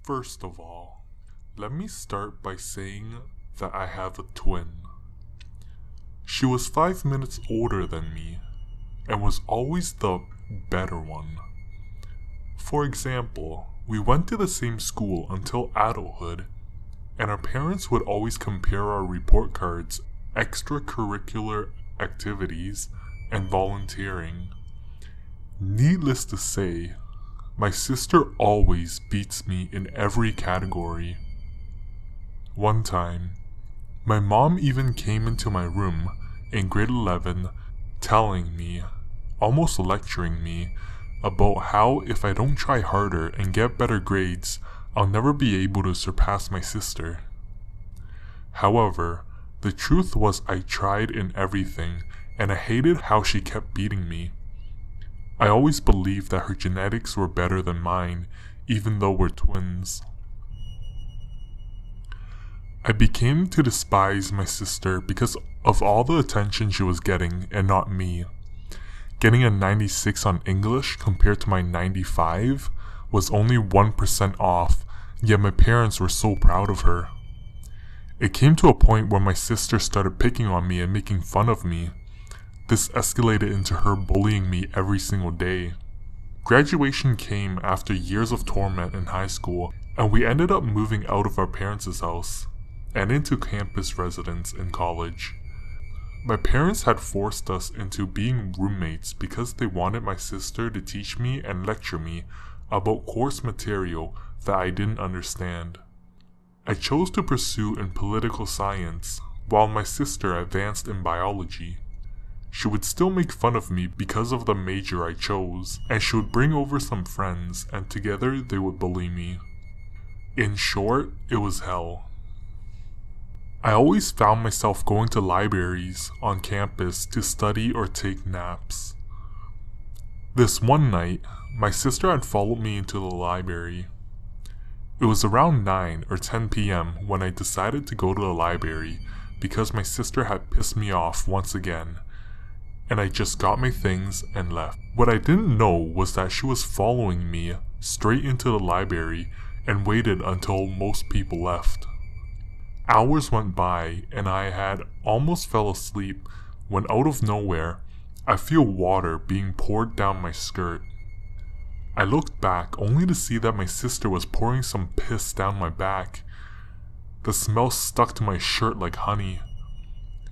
First of all, let me start by saying that I have a twin. She was 5 minutes older than me, and was always the better one. For example, we went to the same school until adulthood, and our parents would always compare our report cards, extracurricular activities, and volunteering. Needless to say, my sister always beats me in every category. One time, my mom even came into my room in grade 11 telling me, almost lecturing me, about how if I don't try harder and get better grades, I'll never be able to surpass my sister. However, the truth was I tried in everything, and I hated how she kept beating me. I always believed that her genetics were better than mine, even though we're twins. I began to despise my sister because of all the attention she was getting and not me. Getting a 96 on English compared to my 95 was only 1% off, yet my parents were so proud of her. It came to a point where my sister started picking on me and making fun of me. This escalated into her bullying me every single day. Graduation came after years of torment in high school, and we ended up moving out of our parents' house and into campus residence in college. My parents had forced us into being roommates because they wanted my sister to teach me and lecture me about course material that I didn't understand. I chose to pursue in political science, while my sister advanced in biology. She would still make fun of me because of the major I chose, and she would bring over some friends, and together they would bully me. In short, it was hell. I always found myself going to libraries on campus to study or take naps. This one night, my sister had followed me into the library. It was around 9 or 10 p.m. when I decided to go to the library because my sister had pissed me off once again, and I just got my things and left. What I didn't know was that she was following me straight into the library and waited until most people left. Hours went by and I had almost fell asleep when out of nowhere, I feel water being poured down my skirt. I looked back only to see that my sister was pouring some piss down my back. The smell stuck to my shirt like honey.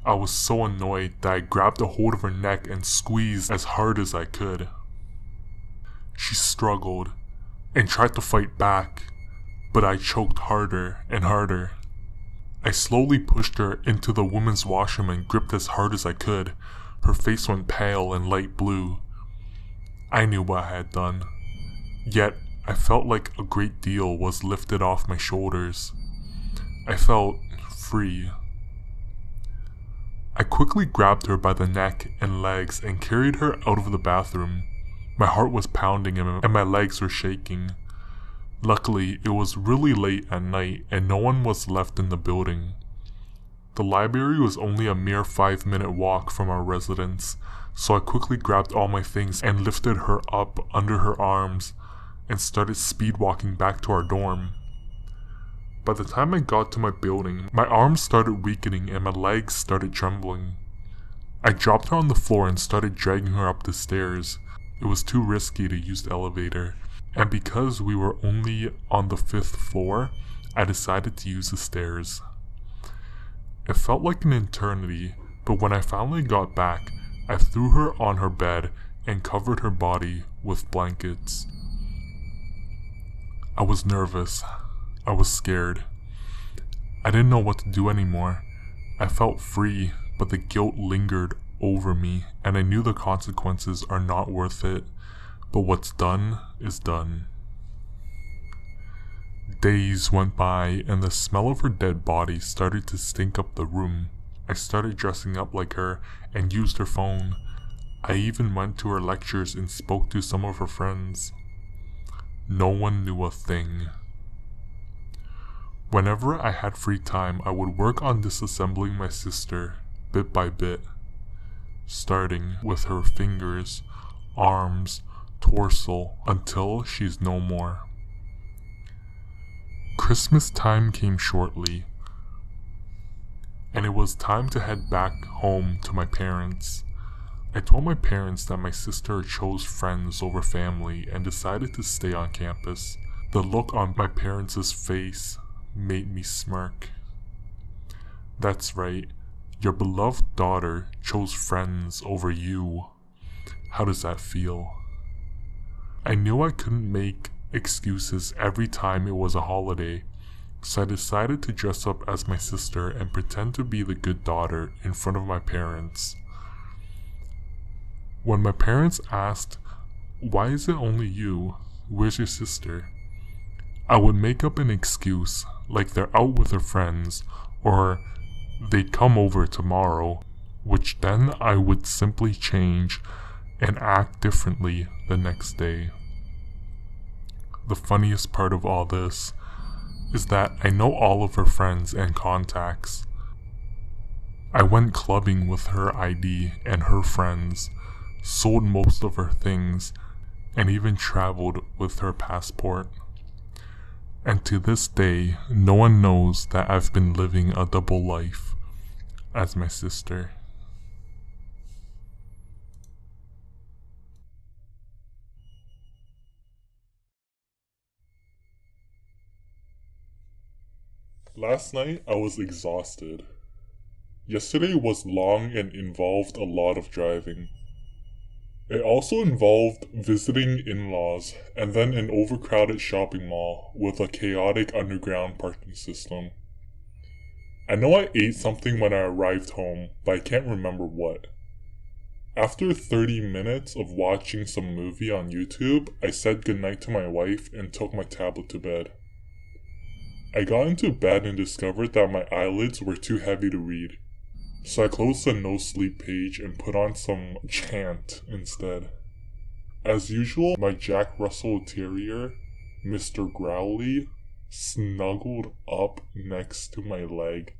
I was so annoyed that I grabbed a hold of her neck and squeezed as hard as I could. She struggled and tried to fight back, but I choked harder and harder. I slowly pushed her into the women's washroom and gripped as hard as I could. Her face went pale and light blue. I knew what I had done, yet I felt like a great deal was lifted off my shoulders. I felt free. I quickly grabbed her by the neck and legs and carried her out of the bathroom. My heart was pounding and my legs were shaking. Luckily, it was really late at night and no one was left in the building. The library was only a mere 5-minute walk from our residence, so I quickly grabbed all my things and lifted her up under her arms and started speed walking back to our dorm. By the time I got to my building, my arms started weakening and my legs started trembling. I dropped her on the floor and started dragging her up the stairs. It was too risky to use the elevator, and because we were only on the 5th floor, I decided to use the stairs. It felt like an eternity, but when I finally got back, I threw her on her bed and covered her body with blankets. I was nervous. I was scared. I didn't know what to do anymore. I felt free, but the guilt lingered over me, and I knew the consequences are not worth it, but what's done is done. Days went by, and the smell of her dead body started to stink up the room. I started dressing up like her and used her phone. I even went to her lectures and spoke to some of her friends. No one knew a thing. Whenever I had free time, I would work on disassembling my sister, bit by bit, starting with her fingers, arms, torso, until she's no more. Christmas time came shortly, and it was time to head back home to my parents. I told my parents that my sister chose friends over family and decided to stay on campus. The look on my parents' face made me smirk. That's right, your beloved daughter chose friends over you. How does that feel? I knew I couldn't make excuses every time it was a holiday, so I decided to dress up as my sister and pretend to be the good daughter in front of my parents. When my parents asked, "Why is it only you? Where's your sister?" I would make up an excuse, like they're out with their friends, or they'd come over tomorrow, which then I would simply change and act differently the next day. The funniest part of all this is that I know all of her friends and contacts. I went clubbing with her ID and her friends, sold most of her things, and even traveled with her passport. And to this day, no one knows that I've been living a double life as my sister. Last night, I was exhausted. Yesterday was long and involved a lot of driving. It also involved visiting in-laws and then an overcrowded shopping mall with a chaotic underground parking system. I know I ate something when I arrived home, but I can't remember what. After 30 minutes of watching some movie on YouTube, I said goodnight to my wife and took my tablet to bed. I got into bed and discovered that my eyelids were too heavy to read. So I closed the no sleep page and put on some chant instead. As usual, my Jack Russell Terrier, Mr. Growley, snuggled up next to my leg,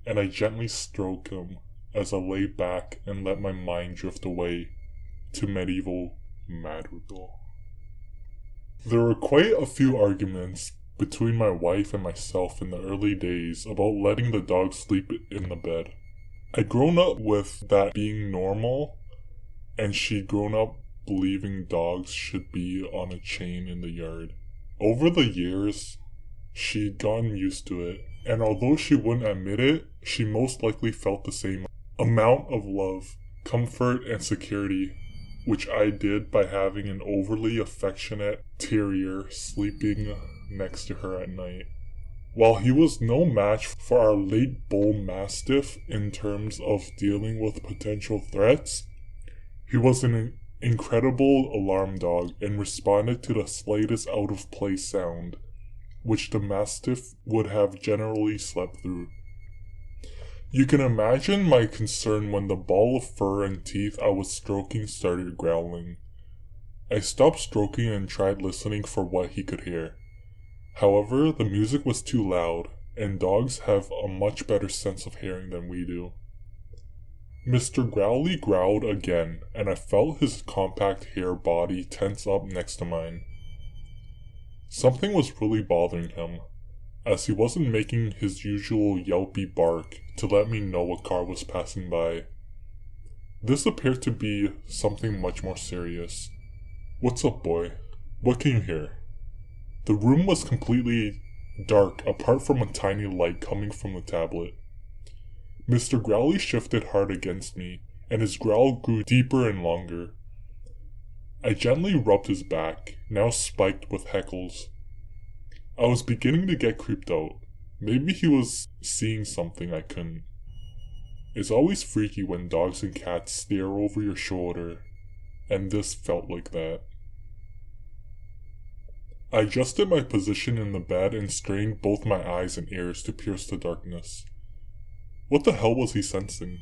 and I gently stroked him as I lay back and let my mind drift away to medieval Madrigal. There were quite a few arguments between my wife and myself in the early days about letting the dog sleep in the bed. I'd grown up with that being normal, and she'd grown up believing dogs should be on a chain in the yard. Over the years, she'd gotten used to it, and although she wouldn't admit it, she most likely felt the same amount of love, comfort, and security, which I did by having an overly affectionate terrier sleeping next to her at night. While he was no match for our late bull mastiff in terms of dealing with potential threats, he was an incredible alarm dog and responded to the slightest out-of-place sound, which the mastiff would have generally slept through. You can imagine my concern when the ball of fur and teeth I was stroking started growling. I stopped stroking and tried listening for what he could hear. However, the music was too loud, and dogs have a much better sense of hearing than we do. Mr. Growley growled again, and I felt his compact hair body tense up next to mine. Something was really bothering him, as he wasn't making his usual yelpy bark to let me know a car was passing by. This appeared to be something much more serious. "What's up, boy? What can you hear?" The room was completely dark apart from a tiny light coming from the tablet. Mr. Growley shifted hard against me, and his growl grew deeper and longer. I gently rubbed his back, now spiked with heckles. I was beginning to get creeped out. Maybe he was seeing something I couldn't. It's always freaky when dogs and cats stare over your shoulder, and this felt like that. I adjusted my position in the bed and strained both my eyes and ears to pierce the darkness. What the hell was he sensing?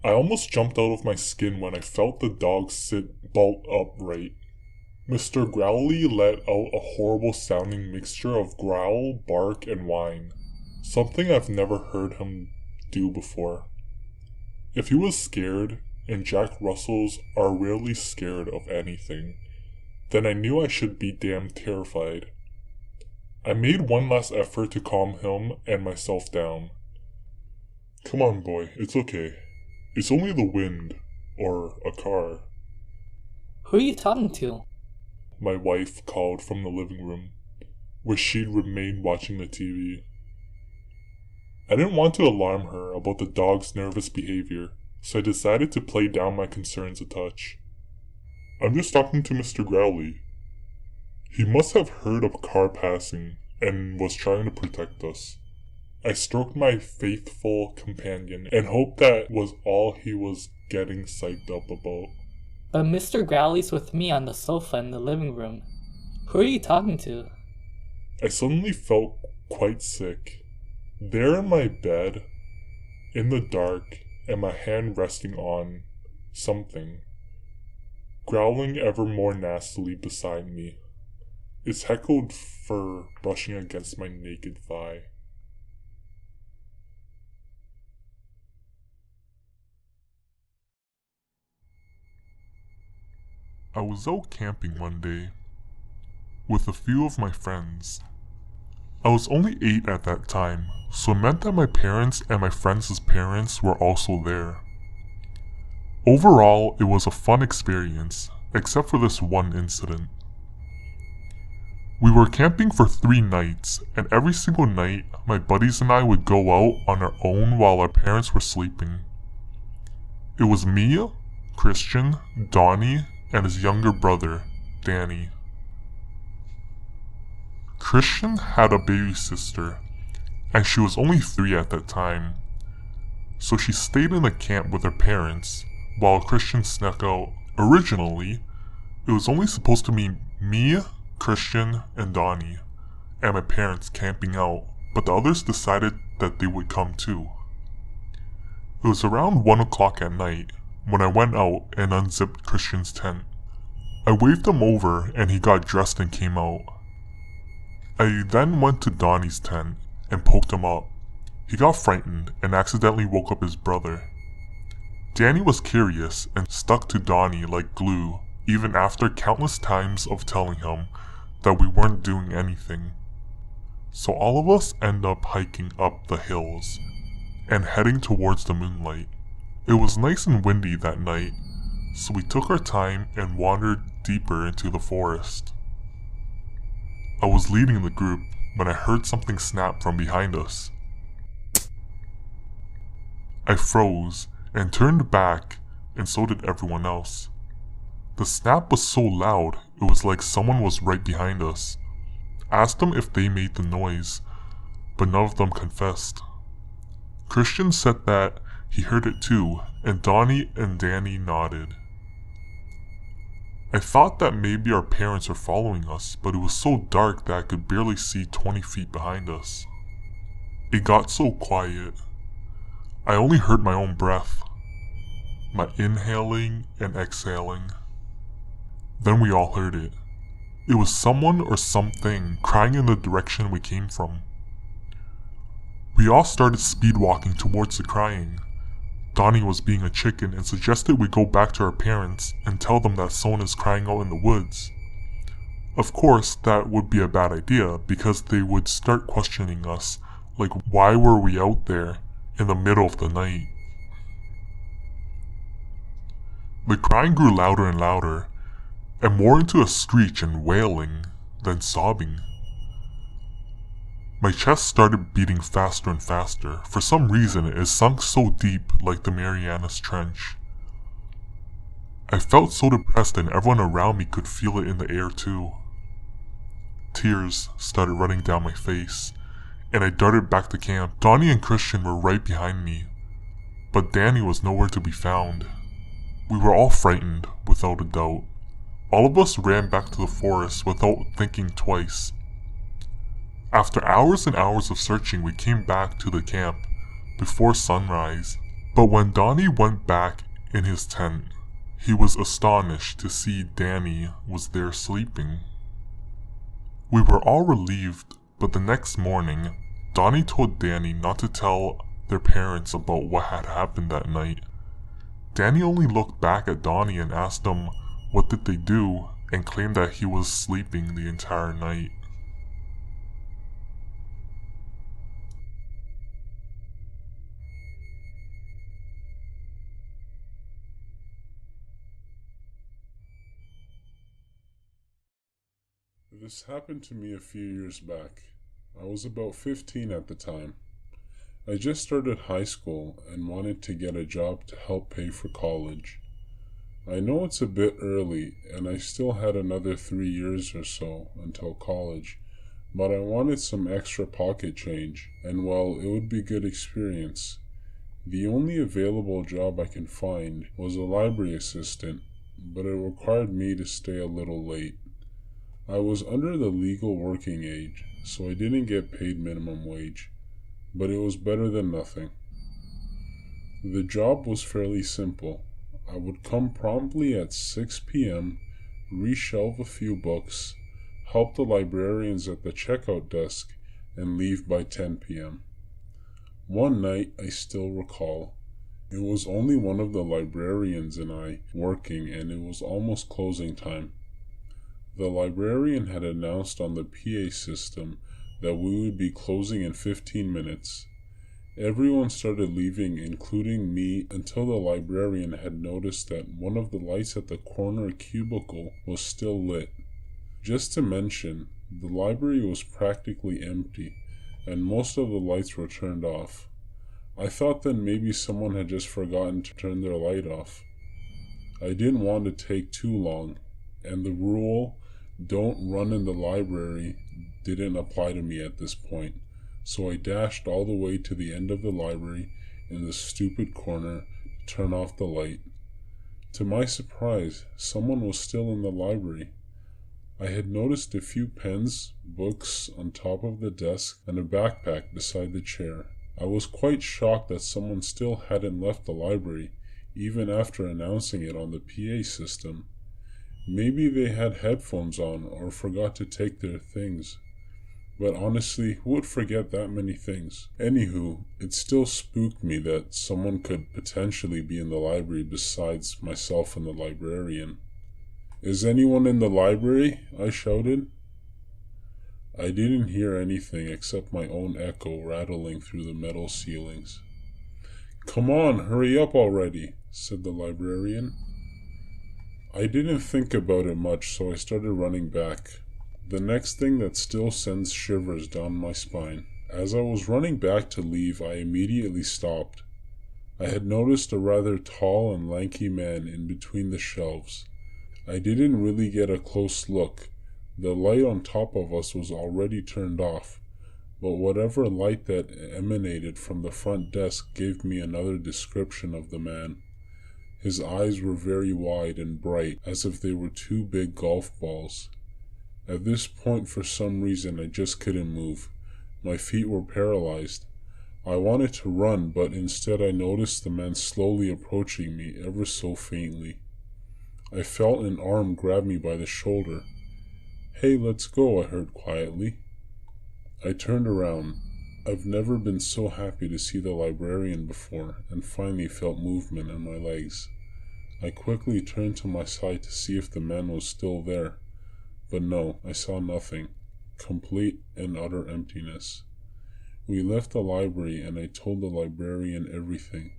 I almost jumped out of my skin when I felt the dog sit bolt upright. Mr. Growley let out a horrible sounding mixture of growl, bark, and whine. Something I've never heard him do before. If he was scared, and Jack Russells are rarely scared of anything, then I knew I should be damn terrified. I made one last effort to calm him and myself down. "Come on, boy, it's okay. It's only the wind, or a car," Who are you talking to? my wife called from the living room, where she'd remained watching the TV. I didn't want to alarm her about the dog's nervous behavior, so I decided to play down my concerns a touch. "I'm just talking to Mr. Growley. He must have heard of a car passing and was trying to protect us." I stroked my faithful companion and hoped that was all he was getting psyched up about. But Mr. Growley's with me on the sofa in the living room. Who are you talking to? I suddenly felt quite sick. There in my bed, in the dark, and my hand resting on something, growling ever more nastily beside me. Its heckled fur brushing against my naked thigh. I was out camping one day with a few of my friends. I was only 8 at that time, so it meant that my parents and my friends' parents were also there. Overall, it was a fun experience, except for this one incident. We were camping for 3 nights, and every single night, my buddies and I would go out on our own while our parents were sleeping. It was me, Christian, Donnie, and his younger brother, Danny. Christian had a baby sister, and she was only 3 at that time, so she stayed in the camp with her parents while Christian snuck out. Originally, it was only supposed to be me, Christian, and Donnie, and my parents camping out, but the others decided that they would come too. It was around 1 o'clock at night when I went out and unzipped Christian's tent. I waved him over and he got dressed and came out. I then went to Donnie's tent and poked him up. He got frightened and accidentally woke up his brother. Danny was curious and stuck to Donnie like glue, even after countless times of telling him that we weren't doing anything. So all of us end up hiking up the hills and heading towards the moonlight. It was nice and windy that night, so we took our time and wandered deeper into the forest. I was leading the group when I heard something snap from behind us. I froze and turned back, and so did everyone else. The snap was so loud, it was like someone was right behind us. I asked them if they made the noise, but none of them confessed. Christian said that he heard it too, and Donnie and Danny nodded. I thought that maybe our parents were following us, but it was so dark that I could barely see 20 feet behind us. It got so quiet. I only heard my own breath, my inhaling and exhaling. Then we all heard it. It was someone or something crying in the direction we came from. We all started speed walking towards the crying. Donnie was being a chicken and suggested we go back to our parents and tell them that someone is crying out in the woods. Of course, that would be a bad idea because they would start questioning us, like why were we out there in the middle of the night? The crying grew louder and louder, and more into a screech and wailing than sobbing. My chest started beating faster and faster. For some reason, it sunk so deep like the Marianas Trench. I felt so depressed and everyone around me could feel it in the air too. Tears started running down my face, and I darted back to camp. Donnie and Christian were right behind me, but Danny was nowhere to be found. We were all frightened, without a doubt. All of us ran back to the forest without thinking twice. After hours and hours of searching, we came back to the camp before sunrise. But when Donnie went back in his tent, he was astonished to see Danny was there sleeping. We were all relieved, but the next morning, Donnie told Danny not to tell their parents about what had happened that night. Danny only looked back at Donnie and asked him what did they do, and claimed that he was sleeping the entire night. This happened to me a few years back. I was about 15 at the time. I just started high school and wanted to get a job to help pay for college. I know it's a bit early and I still had another 3 years or so until college, but I wanted some extra pocket change, and well, it would be good experience. The only available job I can find was a library assistant, but it required me to stay a little late. I was under the legal working age, so I didn't get paid minimum wage, but it was better than nothing. The job was fairly simple. I would come promptly at 6 p.m., reshelve a few books, help the librarians at the checkout desk, and leave by 10 p.m. One night, I still recall, it was only one of the librarians and I working, and it was almost closing time. The librarian had announced on the PA system that we would be closing in 15 minutes. Everyone started leaving, including me, until the librarian had noticed that one of the lights at the corner cubicle was still lit. Just to mention, the library was practically empty, and most of the lights were turned off. I thought that maybe someone had just forgotten to turn their light off. I didn't want to take too long, and the rule, "Don't run in the library," didn't apply to me at this point, so I dashed all the way to the end of the library in the stupid corner to turn off the light. To my surprise, someone was still in the library. I had noticed a few pens, books on top of the desk, and a backpack beside the chair. I was quite shocked that someone still hadn't left the library, even after announcing it on the PA system. Maybe they had headphones on or forgot to take their things. But honestly, who would forget that many things? Anywho, it still spooked me that someone could potentially be in the library besides myself and the librarian. "Is anyone in the library?" I shouted. I didn't hear anything except my own echo rattling through the metal ceilings. "Come on, hurry up already," said the librarian. I didn't think about it much, so I started running back. The next thing that still sends shivers down my spine. As I was running back to leave, I immediately stopped. I had noticed a rather tall and lanky man in between the shelves. I didn't really get a close look. The light on top of us was already turned off, but whatever light that emanated from the front desk gave me another description of the man. His eyes were very wide and bright, as if they were two big golf balls. At this point, for some reason, I just couldn't move. My feet were paralyzed. I wanted to run, but instead I noticed the man slowly approaching me ever so faintly. I felt an arm grab me by the shoulder. "Hey, let's go," I heard quietly. I turned around. I've never been so happy to see the librarian before, and finally felt movement in my legs. I quickly turned to my side to see if the man was still there, but no, I saw nothing. Complete and utter emptiness. We left the library and I told the librarian everything.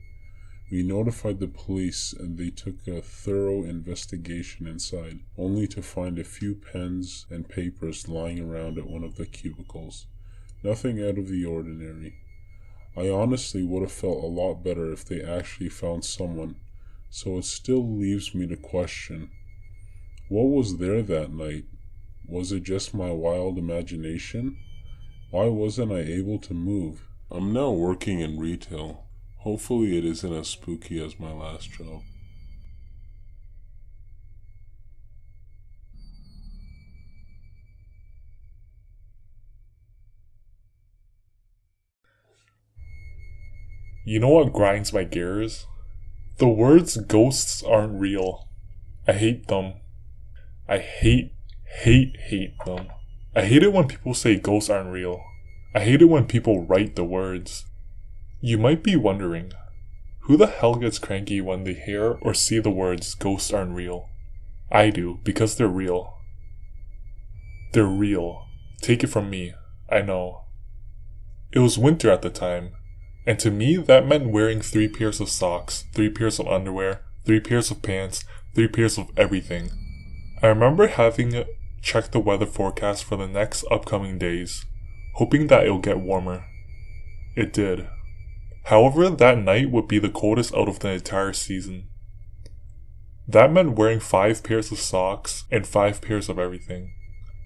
We notified the police and they took a thorough investigation inside, only to find a few pens and papers lying around at one of the cubicles. Nothing out of the ordinary. I honestly would have felt a lot better if they actually found someone, so it still leaves me to question, what was there that night? Was it just my wild imagination? Why wasn't I able to move? I'm now working in retail. Hopefully it isn't as spooky as my last job. You know what grinds my gears? The words ghosts aren't real. I hate them. I hate them. I hate it when people say ghosts aren't real. I hate it when people write the words. You might be wondering, who the hell gets cranky when they hear or see the words ghosts aren't real? I do, because they're real. They're real. Take it from me, I know. It was winter at the time, and to me that meant wearing 3 pairs of socks, 3 pairs of underwear, 3 pairs of pants, 3 pairs of everything. I remember having checked the weather forecast for the next upcoming days, hoping that it'll get warmer. It did. However, that night would be the coldest out of the entire season. That meant wearing 5 pairs of socks and 5 pairs of everything.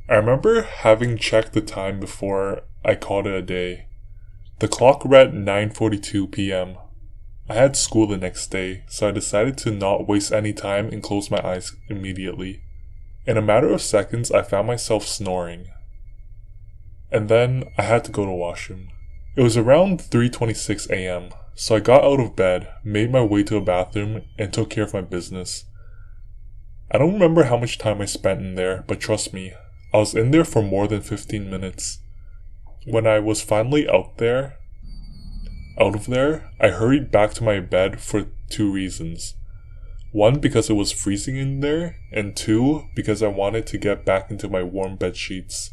I remember having checked the time before I called it a day. The clock read 9:42 p.m. I had school the next day, so I decided to not waste any time and close my eyes immediately. In a matter of seconds, I found myself snoring. And then I had to go to the washroom. It was around 3:26 a.m., so I got out of bed, made my way to a bathroom, and took care of my business. I don't remember how much time I spent in there, but trust me, I was in there for more than 15 minutes. When I was finally out of there, I hurried back to my bed for 2 reasons. 1, because it was freezing in there, and 2, because I wanted to get back into my warm bed sheets.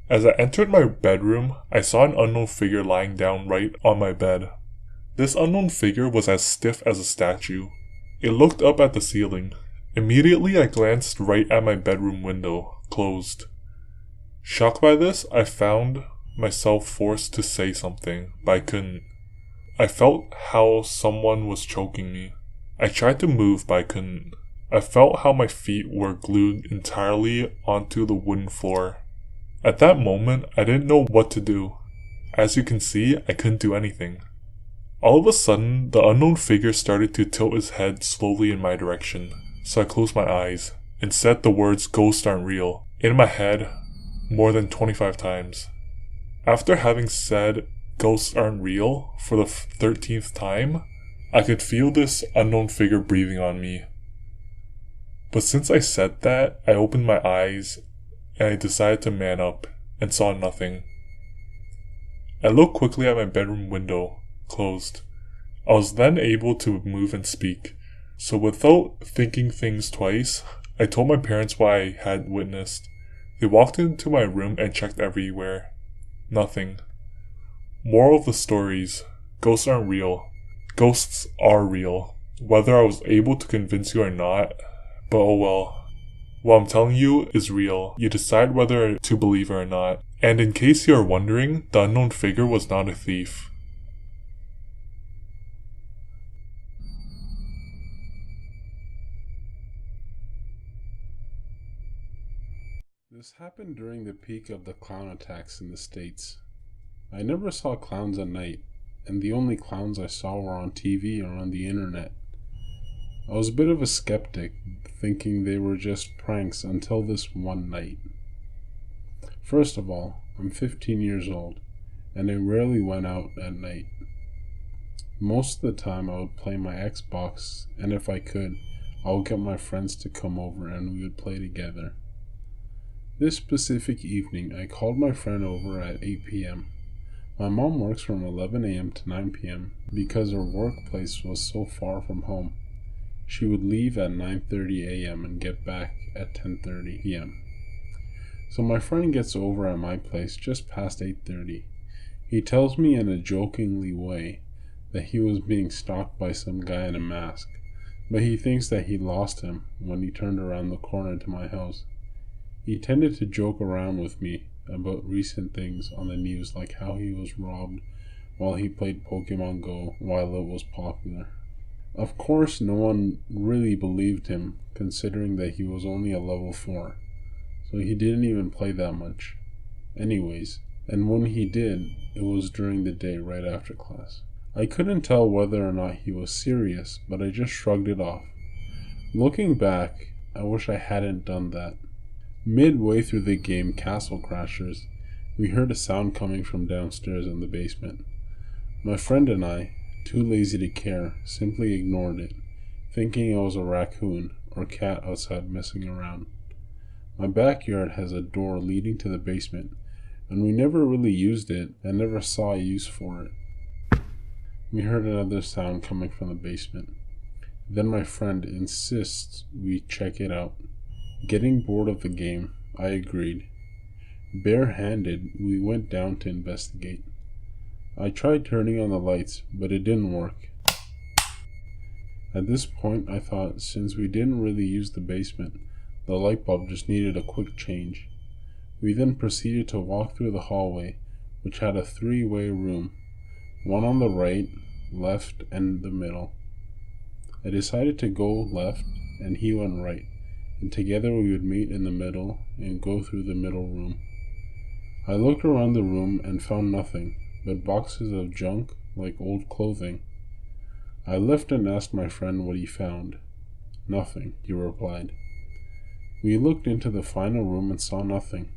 As I entered my bedroom, I saw an unknown figure lying down right on my bed. This unknown figure was as stiff as a statue. It looked up at the ceiling. Immediately I glanced right at my bedroom window, closed. Shocked by this, I found myself forced to say something, but I couldn't. I felt how someone was choking me. I tried to move, but I couldn't. I felt how my feet were glued entirely onto the wooden floor. At that moment, I didn't know what to do. As you can see, I couldn't do anything. All of a sudden, the unknown figure started to tilt his head slowly in my direction, so I closed my eyes and said the words "ghosts aren't real" in my head more than 25 times. After having said "ghosts aren't real" for the 13th time, I could feel this unknown figure breathing on me. But since I said that, I opened my eyes and I decided to man up and saw nothing. I looked quickly at my bedroom window, closed. I was then able to move and speak, so without thinking things twice, I told my parents what I had witnessed. They walked into my room and checked everywhere. Nothing. Moral of the stories: ghosts aren't real. Ghosts are real. Whether I was able to convince you or not, but oh well. What I'm telling you is real. You decide whether to believe it or not. And in case you are wondering, the unknown figure was not a thief. This happened during the peak of the clown attacks in the States. I never saw clowns at night, and the only clowns I saw were on TV or on the internet. I was a bit of a skeptic, thinking they were just pranks until this one night. First of all, I'm 15 years old, and I rarely went out at night. Most of the time I would play my Xbox, and if I could, I would get my friends to come over and we would play together. This specific evening, I called my friend over at 8 p.m. My mom works from 11 a.m. to 9 p.m. because her workplace was so far from home. She would leave at 9:30 a.m. and get back at 10:30 p.m. So my friend gets over at my place just past 8:30. He tells me in a jokingly way that he was being stalked by some guy in a mask, but he thinks that he lost him when he turned around the corner to my house. He tended to joke around with me about recent things on the news, like how he was robbed while he played Pokemon Go while it was popular. Of course, no one really believed him, considering that he was only a level 4, so he didn't even play that much. Anyways, and when he did, it was during the day right after class. I couldn't tell whether or not he was serious, but I just shrugged it off. Looking back, I wish I hadn't done that. Midway through the game Castle Crashers, we heard a sound coming from downstairs in the basement. My friend and I, too lazy to care, simply ignored it, thinking it was a raccoon or cat outside messing around. My backyard has a door leading to the basement, and we never really used it and never saw a use for it. We heard another sound coming from the basement. Then my friend insists we check it out. Getting bored of the game, I agreed. Barehanded, we went down to investigate. I tried turning on the lights, but it didn't work. At this point, I thought since we didn't really use the basement, The light bulb just needed a quick change. We then proceeded to walk through the hallway, which had a three-way room, one on the right, left, and the middle. I decided to go left, and he went right, and together we would meet in the middle and go through the middle room. I looked around the room and found nothing but boxes of junk like old clothing. I left and asked my friend what he found. Nothing, he replied. We looked into the final room and saw nothing.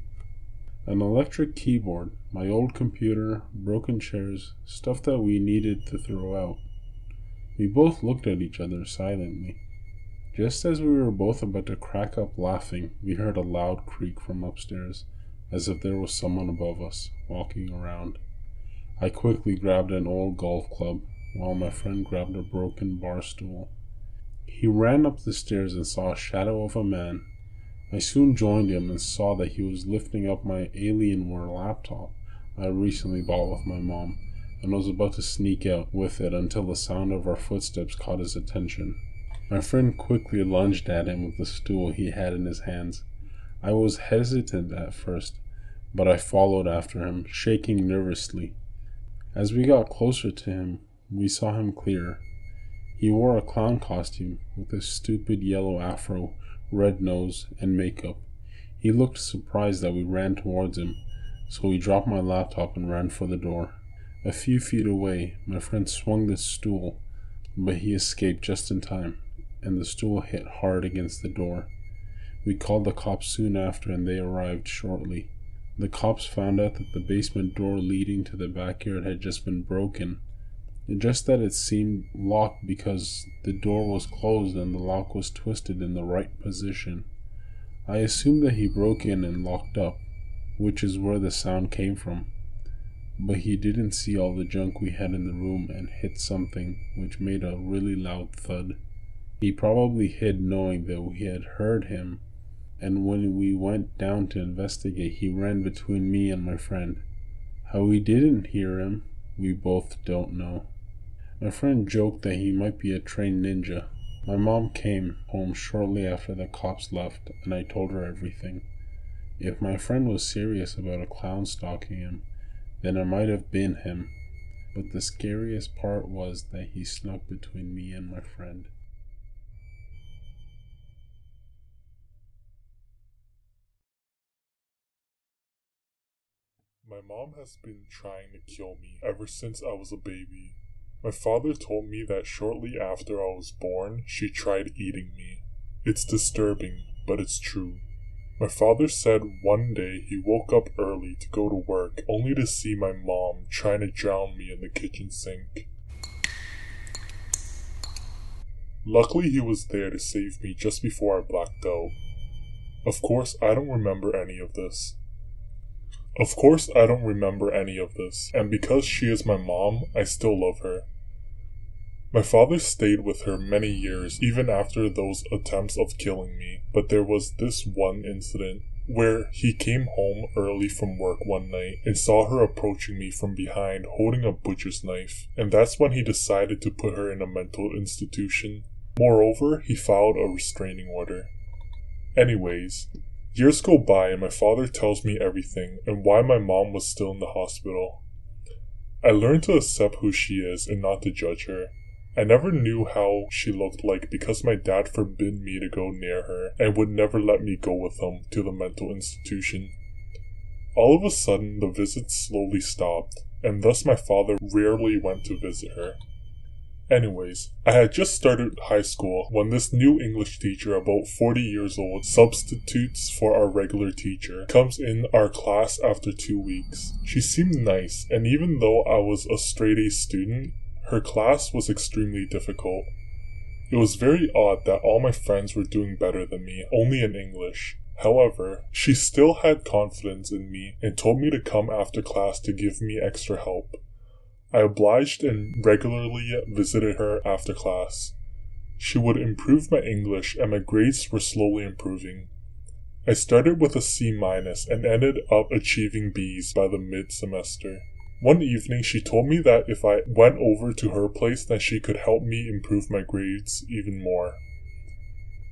An electric keyboard, my old computer, broken chairs, stuff that we needed to throw out. We both looked at each other silently. Just as we were both about to crack up laughing, we heard a loud creak from upstairs, as if there was someone above us, walking around. I quickly grabbed an old golf club, while my friend grabbed a broken bar stool. He ran up the stairs and saw a shadow of a man. I soon joined him and saw that he was lifting up my Alienware laptop I recently bought with my mom, and was about to sneak out with it until the sound of our footsteps caught his attention. My friend quickly lunged at him with the stool he had in his hands. I was hesitant at first, but I followed after him, shaking nervously. As we got closer to him, we saw him clearer. He wore a clown costume with a stupid yellow afro, red nose, and makeup. He looked surprised that we ran towards him, so he dropped my laptop and ran for the door. A few feet away, my friend swung the stool, but he escaped just in time, and the stool hit hard against the door. We called the cops soon after, and they arrived shortly. The cops found out that the basement door leading to the backyard had just been broken, just that it seemed locked because the door was closed and the lock was twisted in the right position. I assumed that he broke in and locked up, which is where the sound came from. But he didn't see all the junk we had in the room and hit something which made a really loud thud. He probably hid knowing that we had heard him, and when we went down to investigate, he ran between me and my friend. How we didn't hear him, we both don't know. My friend joked that he might be a trained ninja. My mom came home shortly after the cops left, and I told her everything. If my friend was serious about a clown stalking him, then it might have been him. But the scariest part was that he snuck between me and my friend. My mom has been trying to kill me ever since I was a baby. My father told me that shortly after I was born, she tried eating me. It's disturbing, but it's true. My father said one day he woke up early to go to work, only to see my mom trying to drown me in the kitchen sink. Luckily, he was there to save me just before I blacked out. Of course, I don't remember any of this. And because she is my mom, I still love her. My father stayed with her many years, even after those attempts of killing me, but there was this one incident where he came home early from work one night and saw her approaching me from behind holding a butcher's knife, and that's when he decided to put her in a mental institution. Moreover, he filed a restraining order. Anyways, years go by and my father tells me everything and why my mom was still in the hospital. I learned to accept who she is and not to judge her. I never knew how she looked like because my dad forbid me to go near her and would never let me go with him to the mental institution. All of a sudden, the visits slowly stopped, and thus my father rarely went to visit her. Anyways, I had just started high school when this new English teacher, about 40 years old, substitutes for our regular teacher, comes in our class after 2 weeks. She seemed nice, and even though I was a straight-A student, her class was extremely difficult. It was very odd that all my friends were doing better than me, only in English. However, she still had confidence in me and told me to come after class to give me extra help. I obliged and regularly visited her after class. She would improve my English and my grades were slowly improving. I started with a C- and ended up achieving B's by the mid-semester. One evening she told me that if I went over to her place then she could help me improve my grades even more.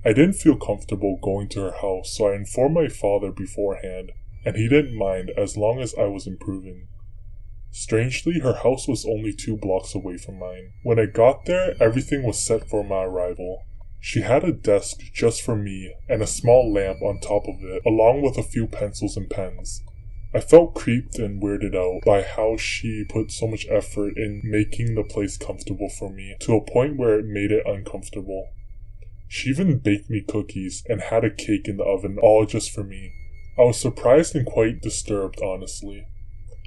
I didn't feel comfortable going to her house, so I informed my father beforehand, and he didn't mind as long as I was improving. Strangely, her house was only 2 blocks away from mine. When I got there, everything was set for my arrival. She had a desk just for me and a small lamp on top of it, along with a few pencils and pens. I felt creeped and weirded out by how she put so much effort in making the place comfortable for me, to a point where it made it uncomfortable. She even baked me cookies and had a cake in the oven, all just for me. I was surprised and quite disturbed, honestly.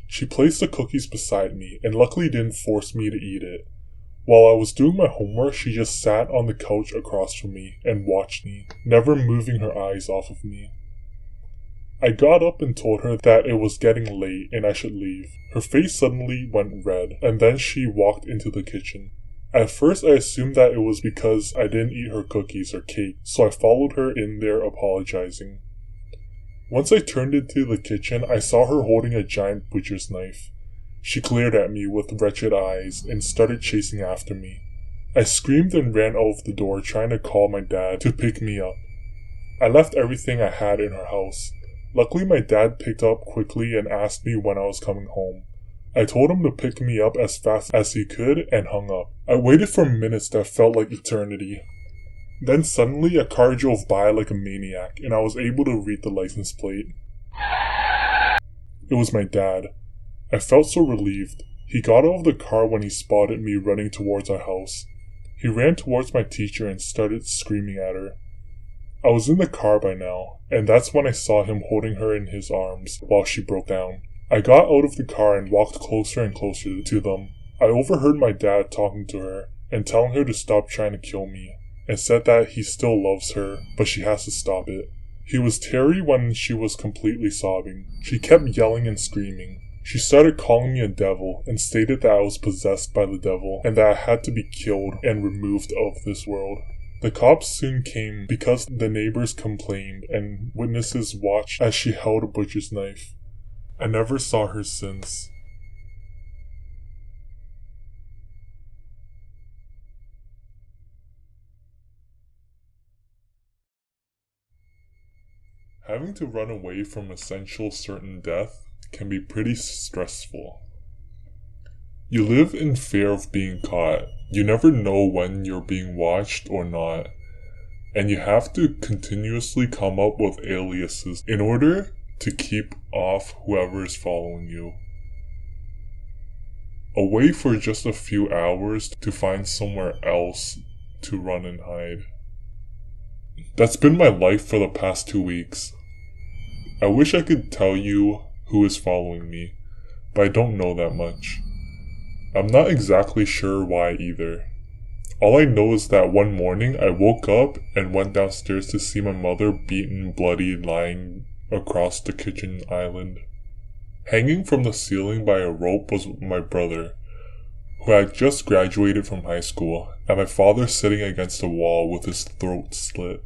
She placed the cookies beside me and luckily didn't force me to eat it. While I was doing my homework, she just sat on the couch across from me and watched me, never moving her eyes off of me. I got up and told her that it was getting late and I should leave. Her face suddenly went red, and then she walked into the kitchen. At first I assumed that it was because I didn't eat her cookies or cake, so I followed her in there apologizing. Once I turned into the kitchen, I saw her holding a giant butcher's knife. She glared at me with wretched eyes and started chasing after me. I screamed and ran out of the door trying to call my dad to pick me up. I left everything I had in her house. Luckily my dad picked up quickly and asked me when I was coming home. I told him to pick me up as fast as he could and hung up. I waited for minutes that felt like eternity. Then suddenly a car drove by like a maniac and I was able to read the license plate. It was my dad. I felt so relieved. He got out of the car when he spotted me running towards our house. He ran towards my teacher and started screaming at her. I was in the car by now, and that's when I saw him holding her in his arms while she broke down. I got out of the car and walked closer and closer to them. I overheard my dad talking to her and telling her to stop trying to kill me, and said that he still loves her, but she has to stop it. He was teary when she was completely sobbing. She kept yelling and screaming. She started calling me a devil and stated that I was possessed by the devil and that I had to be killed and removed of this world. The cops soon came because the neighbors complained and witnesses watched as she held a butcher's knife. I never saw her since. Having to run away from essential certain death can be pretty stressful. You live in fear of being caught. You never know when you're being watched or not. And you have to continuously come up with aliases in order to keep off whoever is following you. Away for just a few hours to find somewhere else to run and hide. That's been my life for the past 2 weeks. I wish I could tell you who is following me, but I don't know that much. I'm not exactly sure why either. All I know is that one morning I woke up and went downstairs to see my mother beaten, bloody, lying across the kitchen island. Hanging from the ceiling by a rope was my brother, who had just graduated from high school, and my father sitting against a wall with his throat slit.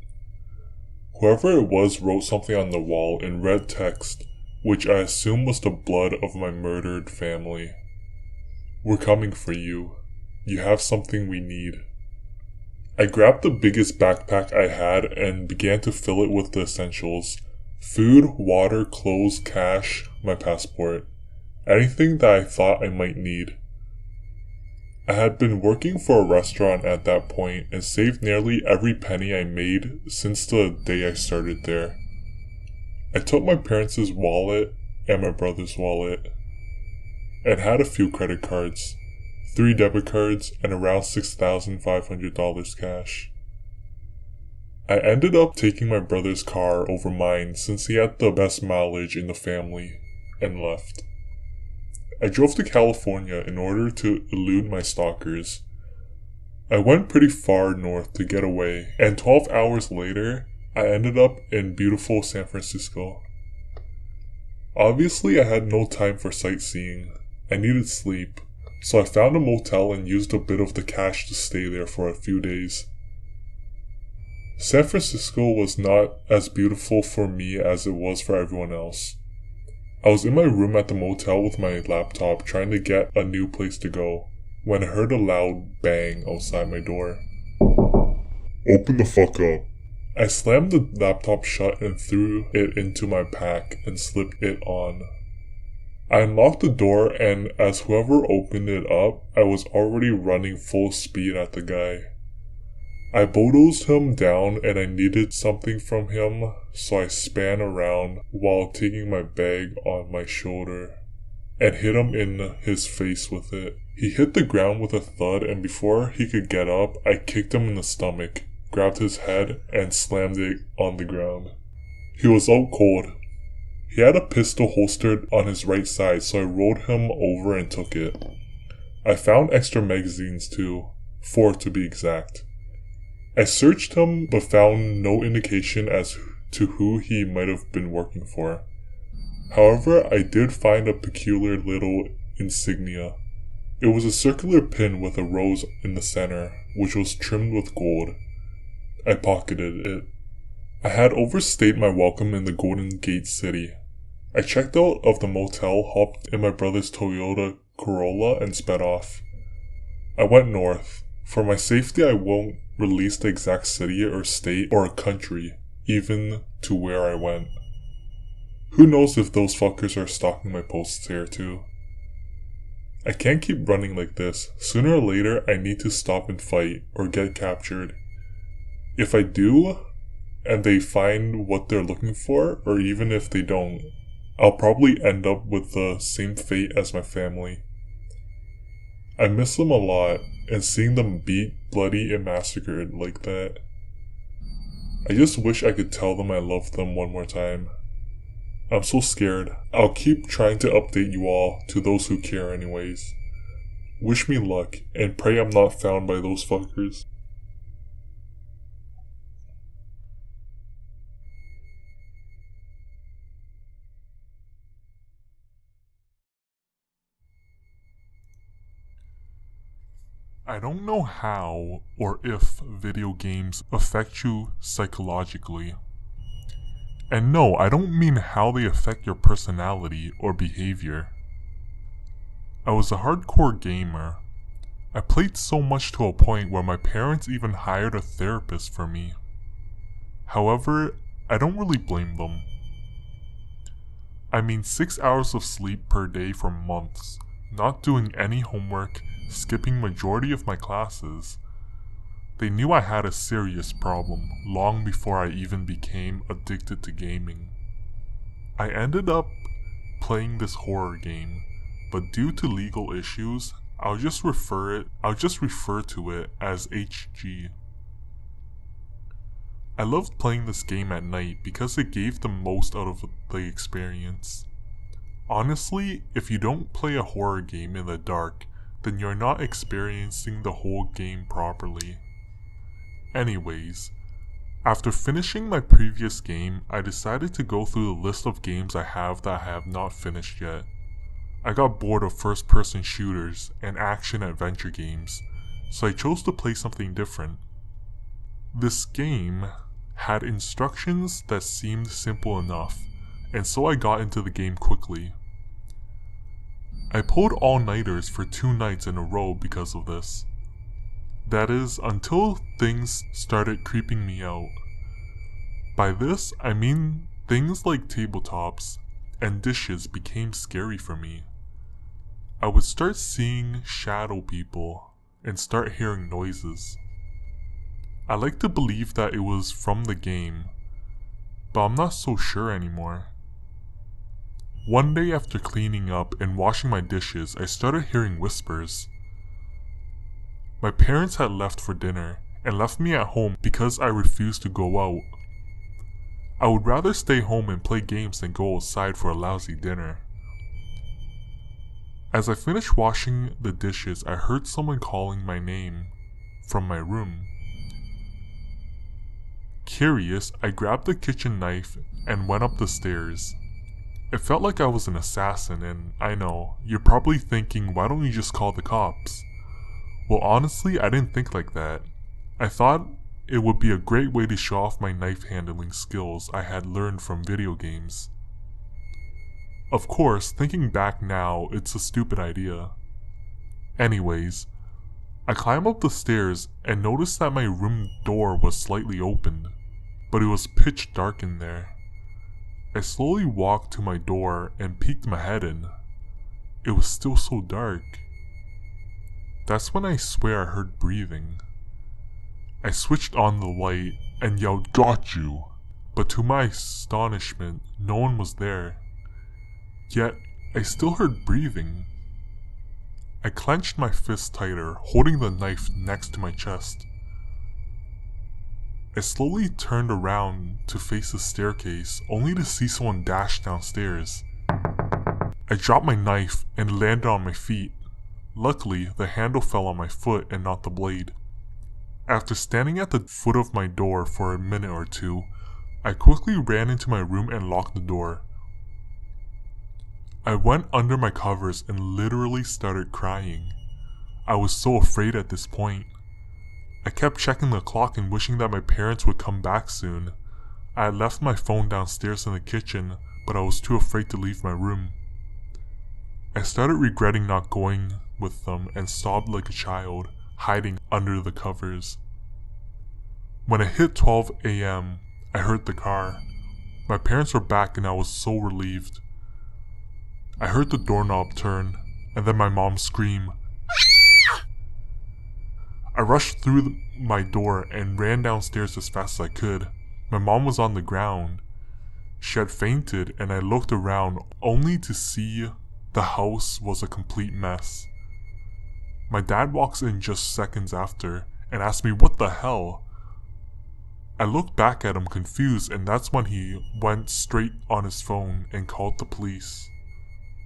Whoever it was wrote something on the wall in red text, which I assume was the blood of my murdered family. We're coming for you. You have something we need. I grabbed the biggest backpack I had and began to fill it with the essentials. Food, water, clothes, cash, my passport. Anything that I thought I might need. I had been working for a restaurant at that point and saved nearly every penny I made since the day I started there. I took my parents' wallet and my brother's wallet, and had a few credit cards, 3 debit cards, and around $6,500 cash. I ended up taking my brother's car over mine since he had the best mileage in the family, and left. I drove to California in order to elude my stalkers. I went pretty far north to get away, and 12 hours later, I ended up in beautiful San Francisco. Obviously, I had no time for sightseeing. I needed sleep, so I found a motel and used a bit of the cash to stay there for a few days. San Francisco was not as beautiful for me as it was for everyone else. I was in my room at the motel with my laptop trying to get a new place to go, when I heard a loud bang outside my door. Open the fuck up. I slammed the laptop shut and threw it into my pack and slipped it on. I unlocked the door, and as whoever opened it up, I was already running full speed at the guy. I bulldozed him down and I needed something from him, so I span around while taking my bag on my shoulder and hit him in his face with it. He hit the ground with a thud, and before he could get up, I kicked him in the stomach, grabbed his head, and slammed it on the ground. He was out cold. He had a pistol holstered on his right side, so I rolled him over and took it. I found extra magazines too, 4 to be exact. I searched him but found no indication as to who he might have been working for. However, I did find a peculiar little insignia. It was a circular pin with a rose in the center, which was trimmed with gold. I pocketed it. I had overstayed my welcome in the Golden Gate City. I checked out of the motel, hopped in my brother's Toyota Corolla, and sped off. I went north. For my safety, I won't release the exact city or state or country, even to where I went. Who knows if those fuckers are stalking my posts here too. I can't keep running like this. Sooner or later, I need to stop and fight or get captured. If I do, and they find what they're looking for, or even if they don't, I'll probably end up with the same fate as my family. I miss them a lot, and seeing them beat, bloody, and massacred like that. I just wish I could tell them I love them one more time. I'm so scared. I'll keep trying to update you all, to those who care anyways. Wish me luck, and pray I'm not found by those fuckers. I don't know how or if video games affect you psychologically. And no, I don't mean how they affect your personality or behavior. I was a hardcore gamer. I played so much to a point where my parents even hired a therapist for me. However, I don't really blame them. I mean 6 hours of sleep per day for months, not doing any homework, skipping majority of my classes. They knew I had a serious problem long before I even became addicted to gaming. I ended up playing this horror game, but due to legal issues, I'll just refer to it as HG. I loved playing this game at night because it gave the most out of the experience. Honestly, if you don't play a horror game in the dark, then you're not experiencing the whole game properly. Anyways, after finishing my previous game, I decided to go through the list of games I have that I have not finished yet. I got bored of first-person shooters and action-adventure games, so I chose to play something different. This game had instructions that seemed simple enough, and so I got into the game quickly. I pulled all-nighters for 2 nights in a row because of this. That is, until things started creeping me out. By this, I mean things like tabletops and dishes became scary for me. I would start seeing shadow people and start hearing noises. I like to believe that it was from the game, but I'm not so sure anymore. One day after cleaning up and washing my dishes, I started hearing whispers. My parents had left for dinner and left me at home because I refused to go out. I would rather stay home and play games than go outside for a lousy dinner. As I finished washing the dishes, I heard someone calling my name from my room. Curious, I grabbed the kitchen knife and went up the stairs. It felt like I was an assassin, and I know, you're probably thinking, why don't you just call the cops? Well, honestly, I didn't think like that. I thought it would be a great way to show off my knife handling skills I had learned from video games. Of course, thinking back now, it's a stupid idea. Anyways, I climbed up the stairs and noticed that my room door was slightly opened, but it was pitch dark in there. I slowly walked to my door and peeked my head in. It was still so dark. That's when I swear I heard breathing. I switched on the light and yelled, "Got you!" But to my astonishment, no one was there. Yet, I still heard breathing. I clenched my fist tighter, holding the knife next to my chest. I slowly turned around to face the staircase, only to see someone dash downstairs. I dropped my knife and landed on my feet. Luckily, the handle fell on my foot and not the blade. After standing at the foot of my door for a minute or two, I quickly ran into my room and locked the door. I went under my covers and literally started crying. I was so afraid at this point. I kept checking the clock and wishing that my parents would come back soon. I had left my phone downstairs in the kitchen, but I was too afraid to leave my room. I started regretting not going with them and sobbed like a child, hiding under the covers. When it hit 12 a.m., I heard the car. My parents were back and I was so relieved. I heard the doorknob turn, and then my mom scream. I rushed through my door and ran downstairs as fast as I could. My mom was on the ground. She had fainted, and I looked around only to see the house was a complete mess. My dad walks in just seconds after and asks me what the hell. I looked back at him confused, and that's when he went straight on his phone and called the police.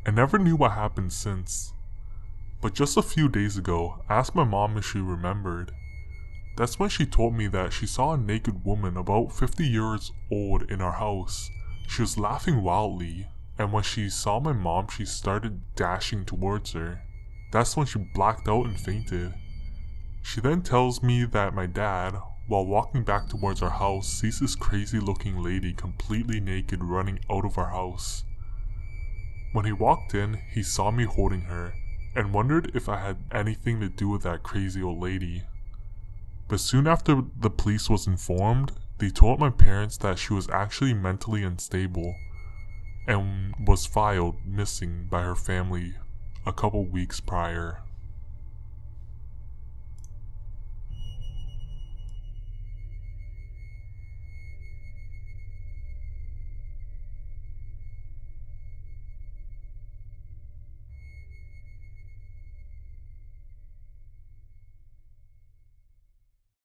I never knew what happened since. But just a few days ago, I asked my mom if she remembered. That's when she told me that she saw a naked woman about 50 years old in our house. She was laughing wildly, and when she saw my mom, she started dashing towards her. That's when she blacked out and fainted. She then tells me that my dad, while walking back towards our house, sees this crazy looking lady completely naked running out of our house. When he walked in, he saw me holding her, and wondered if I had anything to do with that crazy old lady. But soon after the police was informed, they told my parents that she was actually mentally unstable and was filed missing by her family a couple weeks prior.